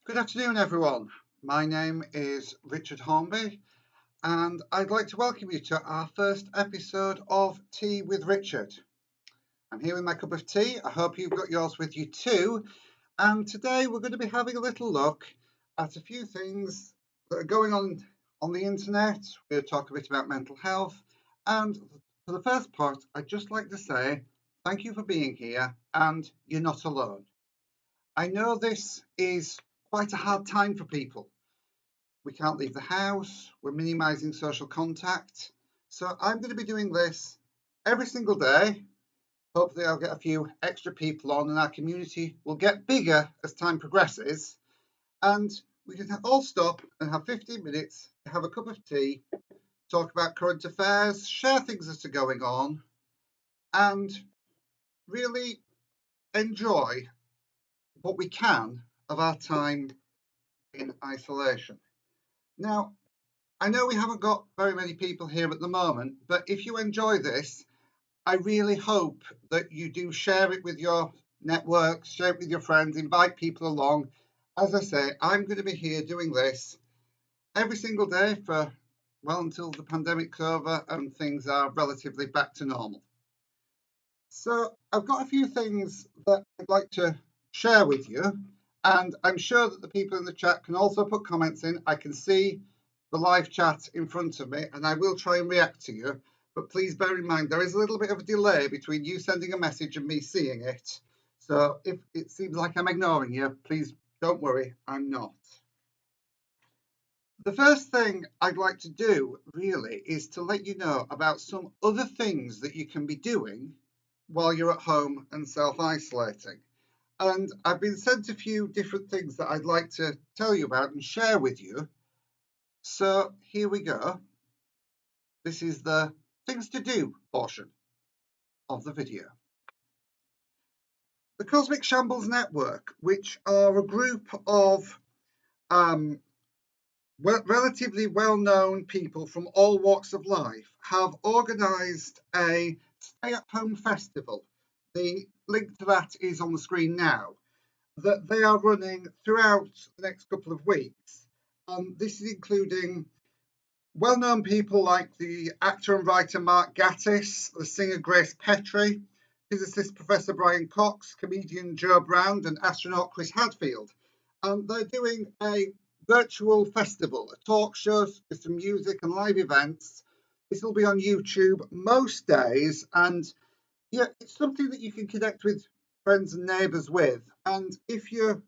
Good afternoon, everyone. My name is Richard Hornby, and I'd like to welcome you to our first episode of Tea with Richard. I'm here with my cup of tea. I hope you've got yours with you too. And today we're going to be having a little look at a few things that are going on the internet. We're going to talk a bit about mental health. And for the first part, I'd just like to say thank you for being here, and you're not alone. I know this is quite a hard time for people. We can't leave the house, we're minimizing social contact. So I'm going to be doing this every single day. Hopefully, I'll get a few extra people on, and our community will get bigger as time progresses. And we can all stop and have 15 minutes to have a cup of tea, talk about current affairs, share things that are going on, and really enjoy what we can of our time in isolation. Now, I know we haven't got very many people here at the moment, but if you enjoy this, I really hope that you do share it with your networks, share it with your friends, invite people along. As I say, I'm going to be here doing this every single day for, well, until the pandemic's over and things are relatively back to normal. So I've got a few things that I'd like to share with you, and I'm sure that the people in the chat can also put comments in. I can see the live chat in front of me, and I will try and react to you. But please bear in mind, there is a little bit of a delay between you sending a message and me seeing it. So if it seems like I'm ignoring you, please don't worry, I'm not. The first thing I'd like to do really is to let you know about some other things that you can be doing while you're at home and self-isolating. And I've been sent a few different things that I'd like to tell you about and share with you. So here we go. This is the things to do portion of the video. The Cosmic Shambles Network, which are a group of relatively well-known people from all walks of life, have organised a stay-at-home festival. The link to that is on the screen now, that they are running throughout the next couple of weeks. This is including well-known people like the actor and writer Mark Gatiss, the singer Grace Petrie, physicist Professor Brian Cox, comedian Joe Brown, and astronaut Chris Hadfield. They're doing a virtual festival, a talk show with some music and live events. This will be on YouTube most days, and yeah, it's something that you can connect with friends and neighbours with. And if you're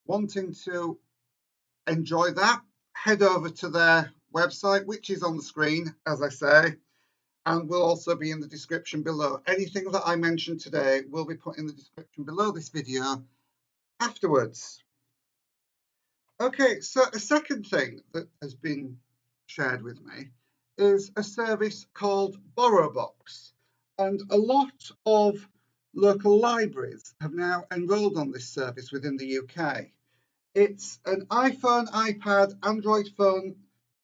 wanting to enjoy that, head over to their website, which is on the screen, as I say, and will also be in the description below. Anything that I mentioned today will be put in the description below this video afterwards. Okay, so a second thing that has been shared with me is a service called BorrowBox. And a lot of local libraries have now enrolled on this service within the UK. It's an iPhone, iPad, Android phone,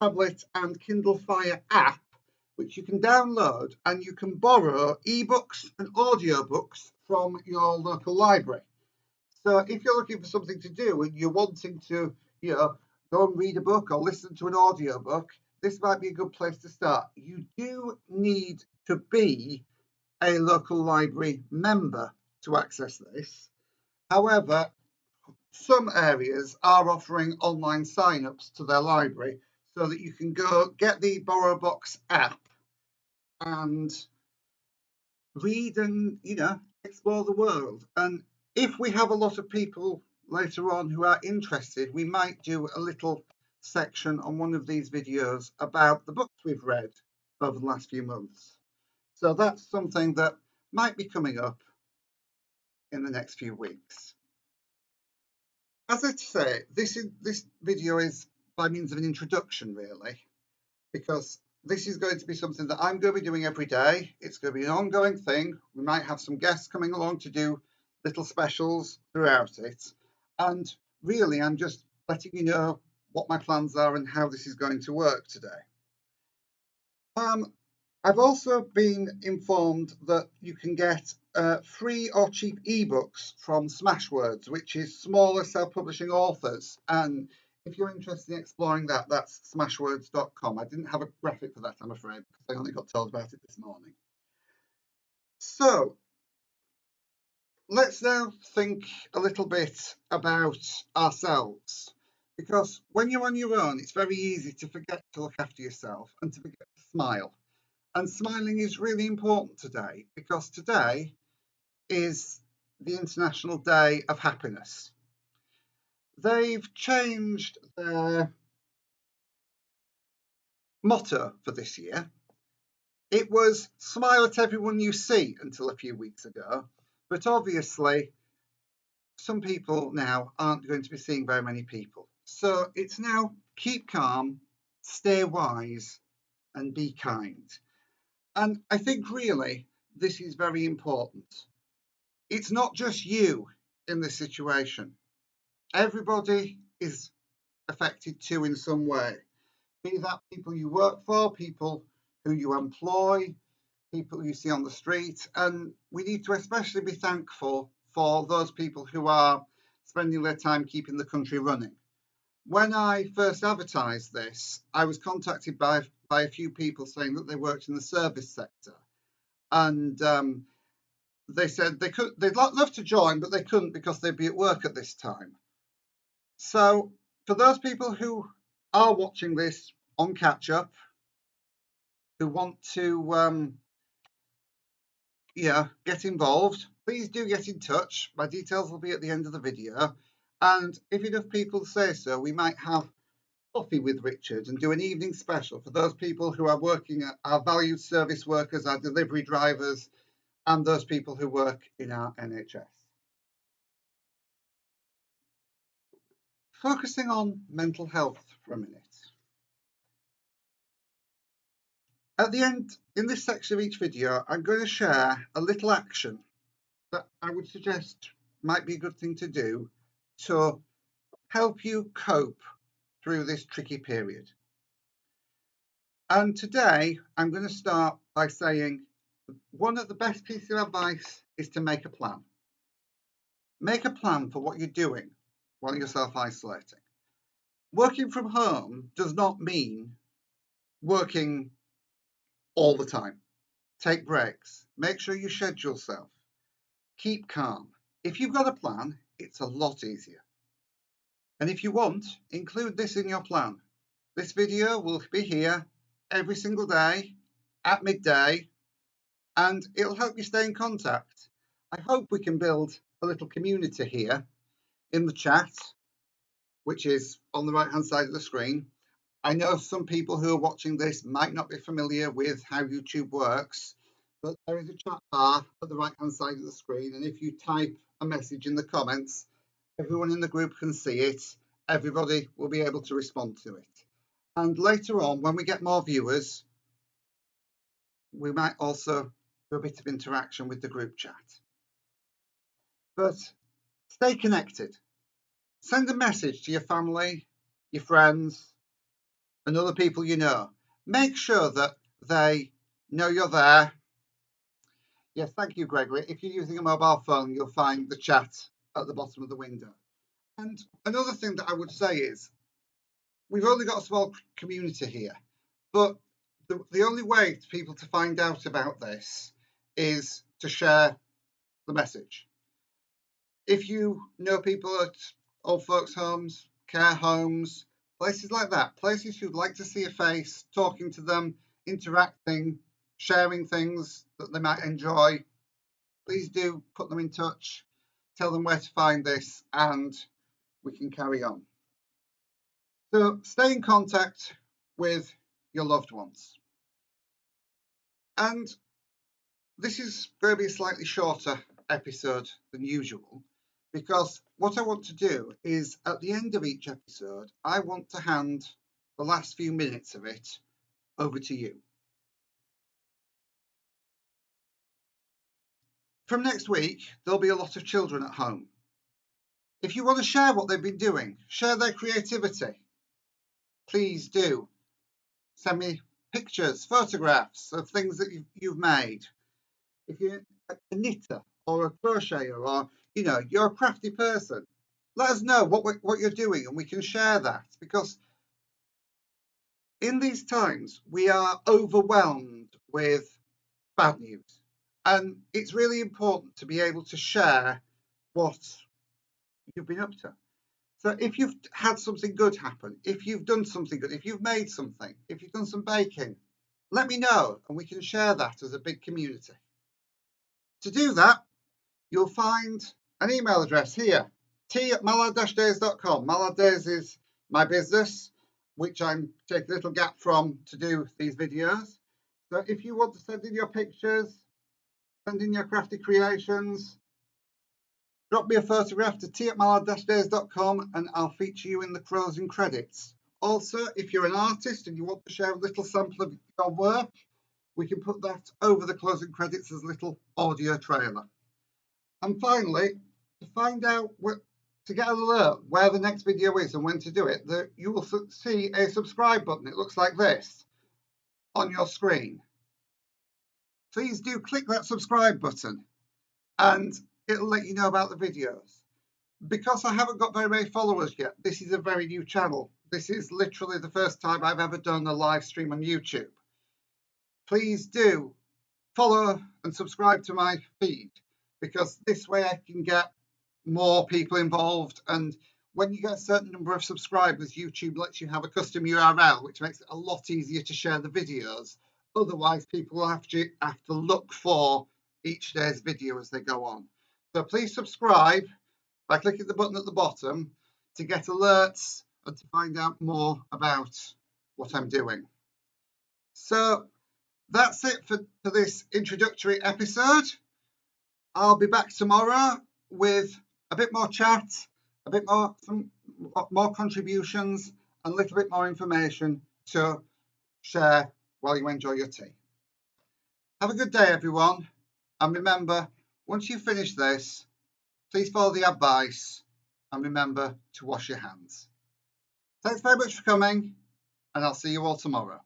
tablet, and Kindle Fire app, which you can download, and you can borrow ebooks and audiobooks from your local library. So if you're looking for something to do and you're wanting to, go and read a book or listen to an audiobook, this might be a good place to start. You do need to be a local library member to access this. However, some areas are offering online sign-ups to their library so that you can go get the BorrowBox app and read and, explore the world. And if we have a lot of people later on who are interested, we might do a little section on one of these videos about the books we've read over the last few months. So that's something that might be coming up in the next few weeks. As I say, this video is by means of an introduction, really, because this is going to be something that I'm going to be doing every day. It's going to be an ongoing thing. We might have some guests coming along to do little specials throughout it. And really, I'm just letting you know what my plans are and how this is going to work today. I've also been informed that you can get free or cheap ebooks from Smashwords, which is smaller self-publishing authors. And if you're interested in exploring that, that's smashwords.com. I didn't have a graphic for that, I'm afraid, because I only got told about it this morning. So let's now think a little bit about ourselves, because when you're on your own, it's very easy to forget to look after yourself and to forget to smile. And smiling is really important today, because today is the International Day of Happiness. They've changed their motto for this year. It was smile at everyone you see until a few weeks ago, but obviously some people now aren't going to be seeing very many people. So it's now keep calm, stay wise, and be kind. And I think really this is very important. It's not just you in this situation. Everybody is affected too in some way. Be that people you work for, people who you employ, people you see on the street. And we need to especially be thankful for those people who are spending their time keeping the country running. When I first advertised this, I was contacted by a few people saying that they worked in the service sector. And they said they'd love to join, but they couldn't because they'd be at work at this time. So for those people who are watching this on catch up, who want to get involved, please do get in touch. My details will be at the end of the video. And if enough people say so, we might have coffee with Richard and do an evening special for those people who are working at our valued service workers, our delivery drivers, and those people who work in our NHS. Focusing on mental health for a minute. At the end, in this section of each video, I'm going to share a little action that I would suggest might be a good thing to do to help you cope through this tricky period. And today, I'm going to start by saying one of the best pieces of advice is to make a plan. Make a plan for what you're doing while you're self-isolating. Working from home does not mean working all the time. Take breaks. Make sure you schedule yourself. Keep calm. If you've got a plan, it's a lot easier. And if you want, include this in your plan. This video will be here every single day at midday, and it'll help you stay in contact. I hope we can build a little community here in the chat, which is on the right hand side of the screen. I know some people who are watching this might not be familiar with how YouTube works, but there is a chat bar at the right hand side of the screen, and if you type a message in the comments, everyone in the group can see it. Everybody will be able to respond to it. And later on, when we get more viewers, we might also do a bit of interaction with the group chat. But stay connected. Send a message to your family, your friends, and other people you know. Make sure that they know you're there. Yes, thank you, Gregory. If you're using a mobile phone, you'll find the chat at the bottom of the window. And another thing that I would say is, we've only got a small community here, but the only way for people to find out about this is to share the message. If you know people at old folks' homes, care homes, places like that, places you'd like to see a face, talking to them, interacting, sharing things that they might enjoy, please do put them in touch, tell them where to find this, and we can carry on. So stay in contact with your loved ones. And this is going to be a slightly shorter episode than usual, because what I want to do is at the end of each episode, I want to hand the last few minutes of it over to you. From next week, there'll be a lot of children at home. If you want to share what they've been doing, share their creativity, please do. Send me pictures, photographs of things that you've made. If you're a knitter or a crocheter, or you're a crafty person, let us know what you're doing, and we can share that, because in these times we are overwhelmed with bad news, and it's really important to be able to share what you've been up to. So if you've had something good happen, if you've done something good, if you've made something, if you've done some baking, let me know, and we can share that as a big community. To do that, you'll find an email address here, t@mallard-days.com. Mallard Days is my business, which I'm taking a little gap from to do these videos. So if you want to send in your pictures, send in your crafty creations, drop me a photograph to t@mallard-days.com, and I'll feature you in the closing credits. Also, if you're an artist and you want to share a little sample of your work, we can put that over the closing credits as a little audio trailer. And finally, to find out to get an alert where the next video is and when to do it, you will see a subscribe button. It looks like this on your screen. Please do click that subscribe button, and it'll let you know about the videos. Because I haven't got very many followers yet, this is a very new channel. This is literally the first time I've ever done a live stream on YouTube. Please do follow and subscribe to my feed, because this way I can get more people involved. And when you get a certain number of subscribers, YouTube lets you have a custom URL, which makes it a lot easier to share the videos. Otherwise, people will have to look for each day's video as they go on. So please subscribe by clicking the button at the bottom to get alerts and to find out more about what I'm doing. So that's it for this introductory episode. I'll be back tomorrow with a bit more chat, a bit more, some more contributions, and a little bit more information to share while you enjoy your tea. Have a good day, everyone. And remember, once you finish this, please follow the advice and remember to wash your hands. Thanks very much for coming, and I'll see you all tomorrow.